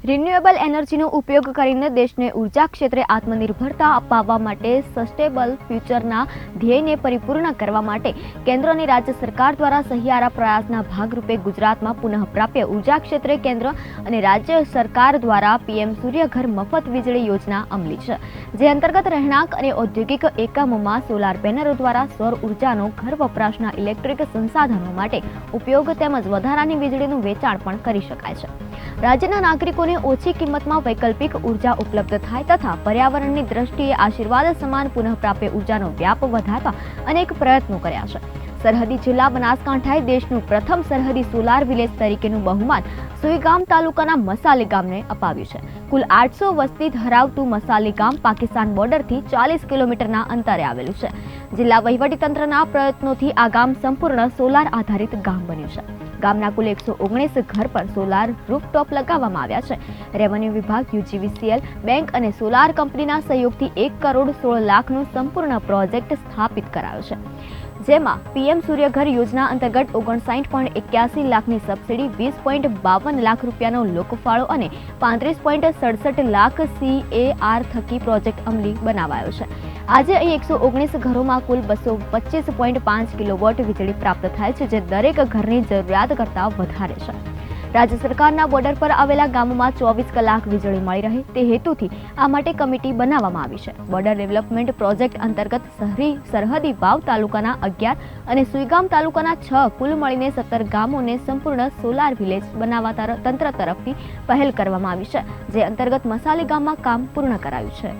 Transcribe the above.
Renewable એનર્જીનો ઉપયોગ કરીને દેશને ઉર્જા ક્ષેત્રે આત્મનિર્ભરતા અપાવવા માટે સસ્ટેનેબલ ફ્યુચરના ધ્યેયને પરિપૂર્ણ કરવા માટે કેન્દ્ર અને રાજ્ય સરકાર દ્વારા સહિયારા પ્રયાસના ભાગરૂપે ગુજરાતમાં પુનઃપ્રાપ્ય ઉર્જા ક્ષેત્રે કેન્દ્ર અને રાજ્ય સરકાર દ્વારા પીએમ સૂર્યઘર મફત વીજળી યોજના અમલી છે, જે અંતર્ગત રહેણાંક અને ઔદ્યોગિક એકમોમાં સોલાર પેનલો દ્વારા સૌર ઉર્જાનો ઘર વપરાશના ઇલેક્ટ્રિક સંસાધનો માટે ઉપયોગ તેમજ વધારાની વીજળીનું વેચાણ પણ કરી શકાય છે। રાજ્યના નાગરિકોને ઓછી કિંમતમાં વૈકલ્પિક ઉર્જા ઉપલબ્ધ થાય તથા પર્યાવરણની દ્રષ્ટિએ આશીર્વાદ સમાન પુનઃપ્રાપ્ય ઉર્જાનો વ્યાપ વધારવા અનેક પ્રયત્નો કર્યા છે। સરહદી જિલ્લા બનાસકાંઠાએ દેશનું પ્રથમ સરહદી સોલાર વિલેજ તરીકેનું બહુમાન સુઈગામ તાલુકાના મસાલી ગામને અપાવ્યું છે। કુલ 800 વસ્તી ધરાવતું મસાલી ગામ પાકિસ્તાન બોર્ડરથી 40 કિલોમીટરના અંતરે આવેલું છે। જિલ્લા વહીવટીતંત્રના પ્રયત્નોથી આ ગામ સંપૂર્ણ સોલાર આધારિત ગામ બન્યું છે। ગામના કુલ 119 ઘર પર સોલાર રૂફટોપ લગાવવામાં આવ્યા છે। રેવન્યુ વિભાગ, યુજીવીસીએલ, બેંક અને સોલાર કંપનીના સહયોગથી 1 કરોડ 16 લાખનો સંપૂર્ણ પ્રોજેક્ટ સ્થાપિત કરાયો છે, જેમાં પીએમ સૂર્યઘર યોજના અંતર્ગત 59.81 લાખની સબસિડી, 20.52 લાખ રૂપિયાનો લોકફાળો અને 35.67 લાખ CAR થકી પ્રોજેક્ટ અમલી બનાવાયો છે। આજે અહીં 119 ઘરોમાં કુલ 225.5 કિલોવોટ વીજળી પ્રાપ્ત થાય છે, જે દરેક ઘરની જરૂરિયાત કરતાં વધારે છે। રાજ્ય સરકારના બોર્ડર પર આવેલા ગામોમાં 24 કલાક વીજળી મળી રહે તે હેતુથી આ માટે કમિટી બનાવવામાં આવી છે। બોર્ડર ડેવલપમેન્ટ પ્રોજેક્ટ અંતર્ગત સરહદી વાવ તાલુકાના 11 અને સુઈગામ તાલુકાના 6 કુલ મળીને 17 ગામોને સંપૂર્ણ સોલાર વિલેજ બનાવવા તંત્ર તરફથી પહેલ કરવામાં આવી છે, જે અંતર્ગત મસાલી ગામમાં કામ પૂર્ણ કરાયું છે।